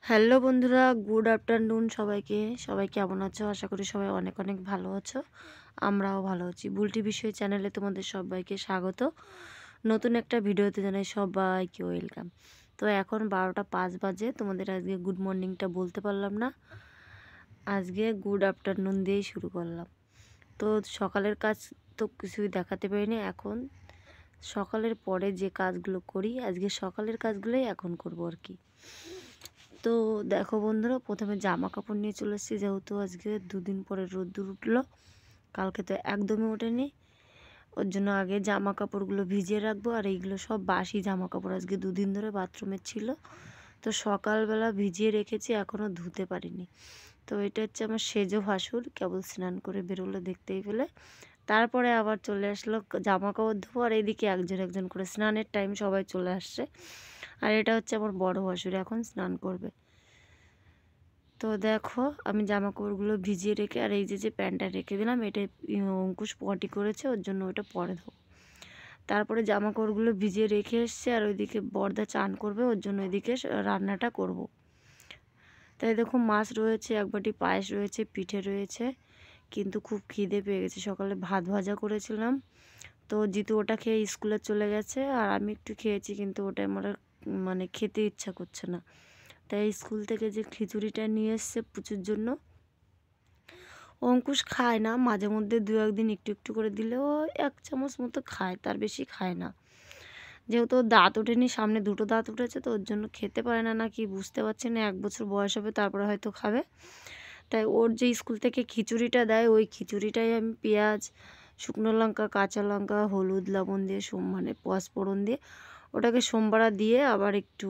Hello বন্ধুরা, good afternoon সবাইকে। সবাই কেমন আছো? আশা করি সবাই অনেক অনেক ভালো আছো। আমরাও ভালো আছি। বুলটি বিষয় চ্যানেলে তোমাদের সবাইকে স্বাগত। নতুন একটা ভিডিওতে জানাই সবাইকে ওয়েলকাম। তো এখন 12টা 5 বাজে, তোমাদের আজকে গুড মর্নিংটা বলতে পারলাম না, আজকে গুড আফটারনুন দিয়েই শুরু করলাম। তো সকালের কাজ তো কিছুই দেখাতে পারিনি। এখন সকালের পরে যে কাজগুলো করি, আজকে সকালের কাজগুলোই এখন করবো আর কি। তো দেখো বন্ধুরা, প্রথমে জামা কাপড় নিয়ে চলে এসেছি, যেহেতু আজকে দুদিন পরে রোদ্দুর উঠলো, কালকে তো একদমই ওঠেনি। ওর জন্য আগে জামা কাপড়গুলো ভিজিয়ে রাখবো। আর এইগুলো সব বাসি জামা কাপড়, আজকে দুদিন ধরে বাথরুমে ছিল, তো সকালবেলা ভিজিয়ে রেখেছি, এখনও ধুতে পারিনি। তো এটা হচ্ছে আমার সেজো ভাসুর, কেবল স্নান করে বেরোলো দেখতেই পেলে। তারপরে আবার চলে আসলো জামা কাপড় ধোবো, আর এইদিকে একজন একজন করে স্নানের টাইম সবাই চলে আসছে। আর এটা হচ্ছে আমার বড় ভাসুর, এখন স্নান করবে। তো দেখো, আমি জামা কাপড়গুলো ভিজিয়ে রেখে, আর এই যে প্যান্টটা রেখে দিলাম, এটা অঙ্কুশ পটি করেছে, ওর জন্য ওটা পরে দেবো। তারপরে জামা কাপড়গুলো ভিজিয়ে রেখে এসছে, আর ওইদিকে বর্দা চান করবে, ওর জন্য ওইদিকে রান্নাটা করব। তাই দেখো, মাছ রয়েছে, এক বাটি পায়েস রয়েছে, পিঠে রয়েছে, কিন্তু খুব খিদে পেয়ে গেছে। সকালে ভাত ভাজা করেছিলাম, তো জিতু ওটা খেয়ে স্কুলে চলে গেছে, আর আমি একটু খেয়েছি, কিন্তু ওটা আমার মানে খেতে ইচ্ছা করছে না। তাই স্কুল থেকে যে খিচুড়িটা নিয়ে এসছে পুচুর জন্য, অঙ্কুশ খায় না, মাঝে মধ্যে দু একদিন একটু একটু করে দিলেও 1 চামচ মতো খায়, তার বেশি খায় না। যেহেতু ওর দাঁত ওঠেনি, সামনে দুটো দাঁত উঠেছে, তো ওর জন্য খেতে পারে না, নাকি বুঝতে পারছি না। 1 বছর বয়স হবে, তারপরে হয়তো খাবে। তাই ওর যে স্কুল থেকে খিচুড়িটা দেয়, ওই খিচুড়িটাই আমি পেঁয়াজ, শুকনো লঙ্কা, কাঁচা লঙ্কা, হলুদ, লবণ দিয়ে মানে পাঁচফোড়ন দিয়ে ওটাকে সোমবারা দিয়ে আবার একটু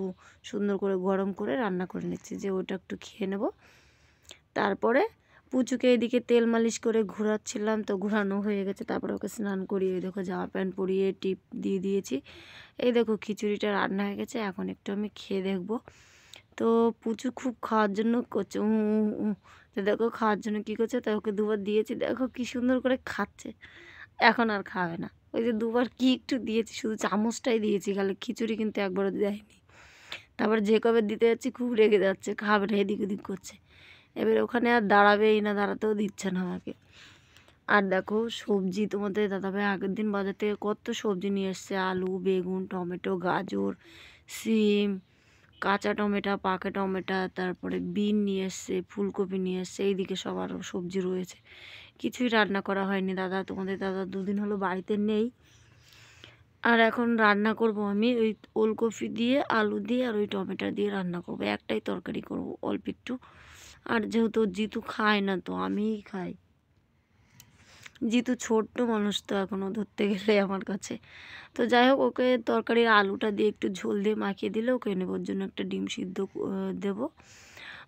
সুন্দর করে গরম করে রান্না করে নিচ্ছি, যে ওটা একটু খেয়ে নেব। তারপরে পুচুকে এদিকে তেল মালিশ করে ঘোরাচ্ছিলাম, তো ঘোরানো হয়ে গেছে। তারপরে ওকে স্নান করিয়ে, দেখো জামা প্যান্ট পরিয়ে টিপ দিয়ে দিয়েছি। এই দেখো খিচুড়িটা রান্না হয়ে গেছে, এখন একটু আমি খেয়ে দেখব। তো পুচু খুব খাওয়ার জন্য করছে তো দেখো খাওয়ার জন্য কী করছে, তাই ওকে দুবার দিয়েছি, দেখো কি সুন্দর করে খাচ্ছে। এখন আর খাবে না। ওই যে দুবার কি একটু দিয়েছি, শুধু চামচটাই দিয়েছি গালে, খিচুড়ি কিন্তু একবারও দেয়নি। তারপর যে কবে দিতে যাচ্ছি খুব রেগে যাচ্ছে, খাবে না, এদিক ওদিক করছে। এবার ওখানে আর দাঁড়াবেই না, দাঁড়াতেও দিচ্ছে না আমাকে। আর দেখো সবজি, তোমাদের দাদাভাই আগের দিন বাজার থেকে কত সবজি নিয়ে এসছে, আলু, বেগুন, টমেটো, গাজর, সিম, কাঁচা টমেটো, পাকা টমেটো, তারপরে বিন নিয়ে এসছে, ফুলকপি নিয়ে এসছে। এইদিকে সব আরও সবজি রয়েছে, কিছুই রান্না করা হয়নি। তোমাদের দাদা দুদিন হলো বাড়িতে নেই। আর এখন রান্না করব আমি ওই ওলকপি দিয়ে, আলু দিয়ে, আর ওই টমেটো দিয়ে রান্না করব। একটাই তরকারি করব অল্প একটু। আর যেহেতু জিতু খায় না, তো আমিই খাই। জিতু ছোট্ট মানুষ, তো এখনও ধরতে গেলে আমার কাছে। তো যাই হোক, ওকে তরকারির আলুটা দিয়ে একটু ঝোল দিয়ে মাখিয়ে দিলে ওকে নেবার জন্য একটা ডিম সিদ্ধ দেব,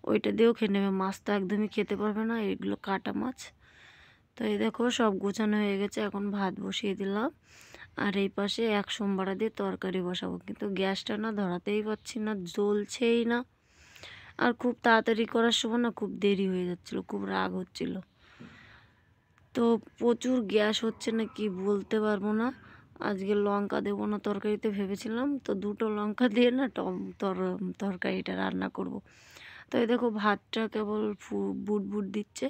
ওইটা দিয়েও খেয়ে নেবে। মাছ তো একদমই খেতে পারবে না, এগুলো কাটা মাছ। তো এই দেখো সব গোছানো হয়ে গেছে, এখন ভাত বসিয়ে দিলাম। আর এই পাশে এক সোমবারা দিয়ে তরকারি বসাবো, কিন্তু গ্যাসটা না ধরাতেই পারছি না, জ্বলছেই না। আর খুব তাড়াতাড়ি করার সময় না খুব দেরি হয়ে যাচ্ছিলো, খুব রাগ হচ্ছিল। তো প্রচুর গ্যাস হচ্ছে না, কি বলতে পারবো না। আজকে লঙ্কা দেবো না তরকারিতে ভেবেছিলাম, তো দুটো লঙ্কা দিয়ে না তরকারিটা রান্না করব। তো এই দেখো ভাতটা কেবল বুট বুট দিচ্ছে।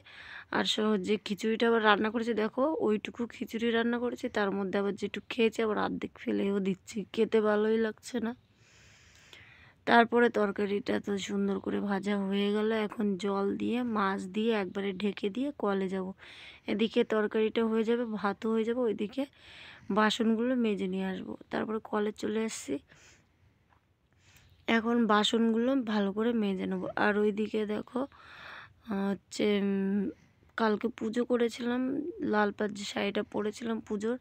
আর যে খিচুড়িটা আবার রান্না করেছি, দেখো ওইটুকু খিচুড়ি রান্না করেছি, তার মধ্যে আবার যেটুকু খেয়েছি আবার অর্ধেক ফেলেও দিচ্ছি, খেতে ভালোই লাগছে না। তারপরে তরকারিটা তো সুন্দর করে ভাজা হয়ে গেল, এখন জল দিয়ে মাছ দিয়ে একবারে ঢেকে দিয়ে কলে যাব। এদিকে তরকারিটা হয়ে যাবে, ভাতও হয়ে যাবে, ওইদিকে বাসনগুলো মেজে নিয়ে আসবো। তারপরে কলে চলে এসেছি, এখন বাসনগুলো ভালো করে মেজে নেবো। আর ওইদিকে দেখো হচ্ছে কালকে পুজো করেছিলাম, লাল পাড় যে শাড়িটা পরেছিলাম পুজোর,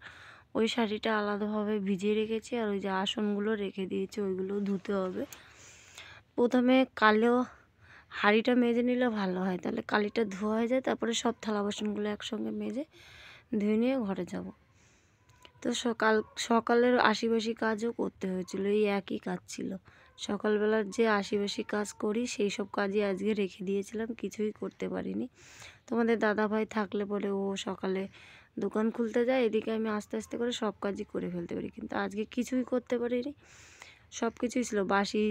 ওই শাড়িটা আলাদাভাবে ভিজিয়ে রেখেছি। আর ওই যে আসনগুলো রেখে দিয়েছি, ওইগুলো ধুতে হবে। প্রথমে কালো হাঁড়িটা মেজে নিলে ভালো হয়, তাহলে কালিটা ধোয়া হয়ে যায়, তারপরে সব থালা বাসনগুলো একসঙ্গে মেজে ধুয়ে নিয়ে ঘরে যাব। তো সকালের আশিবাসি কাজও করতে হয়েছিল, এই একই কাজ ছিল। সকালবেলার যে আশিবাসি কাজ করি, সেই সব কাজই আজকে রেখে দিয়েছিলাম, কিছুই করতে পারিনি। তোমাদের দাদাভাই থাকলে পরে ও সকালে দোকান খুলতে যায়, এদিকে আমি আস্তে আস্তে করে সব কাজই করে ফেলতে পারি, কিন্তু আজকে কিছুই করতে পারিনি। সব কিছুই ছিল, বাসি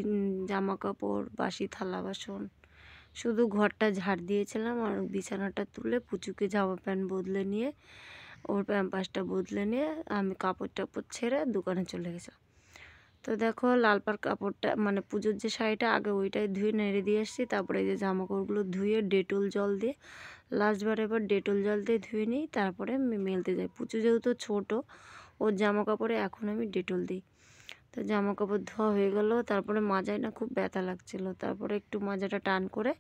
জামা কাপড়, বাসি থালা বাসন। শুধু ঘরটা ঝাড় দিয়েছিলাম আর বিছানাটা তুলে পুচুকে জামা প্যান্ট বদলে নিয়ে, ওর প্যাম্পাসটা বদলে নিয়ে আমি কাপড় টাপড় ছেড়ে দোকানে চলে গেছিলাম। তো দেখো লাল পাড় কাপড়টা মানে পুজোর যে শাড়িটা আগে ওইটাই ধুয়ে নেড়ে দিয়ে এসেছি, তারপরে এই যে জামা কাপড়গুলো ধুয়ে ডেটল জল দিয়ে লাস্টবার এবার ডেটল জল দিয়ে ধুয়ে নিই, তারপরে আমি মেলতে যাই। পুচু যেহেতু ছোটো, ওর জামা কাপড়ে এখন আমি ডেটল দিই। তো জামা কাপড় ধোয়া হয়ে গেল, তারপরে মাজায় না খুব ব্যথা লাগছিলো, তারপরে একটু মাজাটা টান করে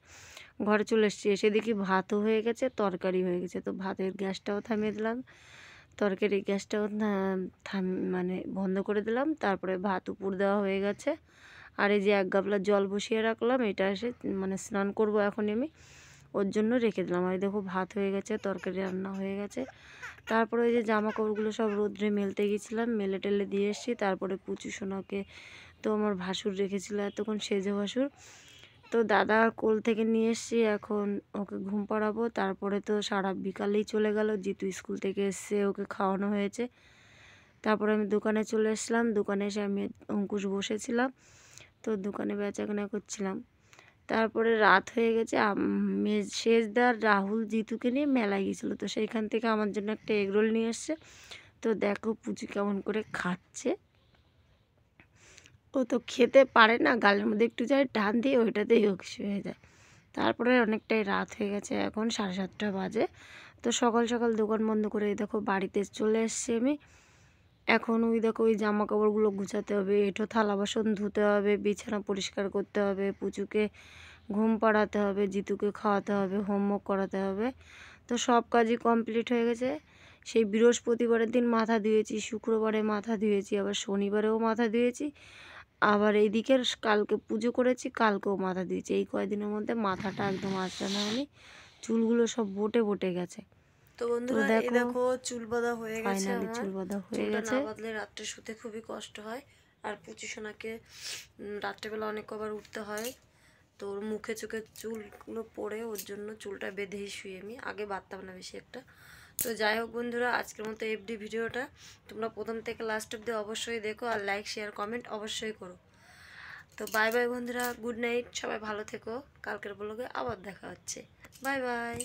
ঘরে চলে এসেছি। এসে দেখি ভাতও হয়ে গেছে, তরকারি হয়ে গেছে। তো ভাতের গ্যাসটাও থামিয়ে দিলাম, তরকারির গ্যাসটাও মানে বন্ধ করে দিলাম। তারপরে ভাত উপর দেওয়া হয়ে গেছে, আর এই যে 1 গামলা জল বসিয়ে রাখলাম, এটা এসে মানে স্নান করব এখন আমি, ওর জন্য রেখে দিলাম। আর দেখো ভাত হয়ে গেছে, তরকারি রান্না হয়ে গেছে। তারপরে ওই যে জামা কাপড়গুলো সব রোদ্রে মেলতে গেছিলাম, মেলে টেলে দিয়ে এসেছি। তারপরে পুচু সোনাকে তো আমার ভাসুর রেখেছিল এতক্ষণ, সেজে ভাসুর, তো দাদা কোল থেকে নিয়ে এসেছি, এখন ওকে ঘুম পাড়াবো। তারপরে তো সারা বিকালেই চলে গেল, জিতু স্কুল থেকে এসছে, ওকে খাওয়ানো হয়েছে। তারপরে আমি দোকানে চলে এসলাম, দোকানে এসে আমি অঙ্কুশ বসেছিলাম, তো দোকানে বেচাকেনা করছিলাম। তারপরে রাত হয়ে গেছে, শেষদার রাহুল জিতুকে নিয়ে মেলায় গিয়েছিলো, তো সেইখান থেকে আমার জন্য একটা এগরোল নিয়ে এসছে। তো দেখো পুচু কেমন করে খাচ্ছে, ও তো খেতে পারে না, গালের মধ্যে একটু যায় টান দিয়ে ওইটাতেই ও খুশি হয়ে যায়। তারপরে অনেকটাই রাত হয়ে গেছে, এখন 7:30 বাজে। তো সকাল সকাল দোকান বন্ধ করে দেখো বাড়িতে চলে এসছি আমি। এখন ওই দেখো ওই জামা কাপড়গুলো গুছাতে হবে, এঁঠো থালা বাসন ধুতে হবে, বিছানা পরিষ্কার করতে হবে, পুচুকে ঘুম পাড়াতে হবে, জিতুকে খাওয়াতে হবে, হোমওয়ার্ক করাতে হবে। তো সব কাজই কমপ্লিট হয়ে গেছে। সেই বৃহস্পতিবারের দিন মাথা ধুয়েছি, শুক্রবারে মাথা ধুয়েছি, আবার শনিবারেও মাথা ধুয়েছি, আবার এইদিকের কালকে পুজো করেছি, কালকেও মাথা দিয়েছি। এই কয়েকদিনের মধ্যে মাথাটা একদম আঁচড়ানো হয়নি, চুলগুলো সব বটে বটে গেছে। তো বন্ধুরা এই দেখো চুল বাঁধা হয়ে গেছে, ফাইনালি চুল বাঁধা হয়ে গেছে। না বাঁধলে রাত্রে শুতে খুবই কষ্ট হয়, আর পুচু সোনাকে রাত্রেবেলা অনেক কবার উঠতে হয়, তো ওর মুখে চোখে চুলগুলো পড়ে, ওর জন্য চুলটা বেঁধেই শুই আমি, আগে বাঁধতাম না বেশি একটা। তো যাই হোক বন্ধুরা, আজকের মতো এফডি ভিডিওটা তোমরা প্রথম থেকে লাস্ট অব্দি অবশ্যই দেখো, আর লাইক শেয়ার কমেন্ট অবশ্যই করো। তো বাই বাই বন্ধুরা, গুড নাইট, সবাই ভালো থেকো, কালকের ব্লগে আবার দেখা হচ্ছে, বাই বাই।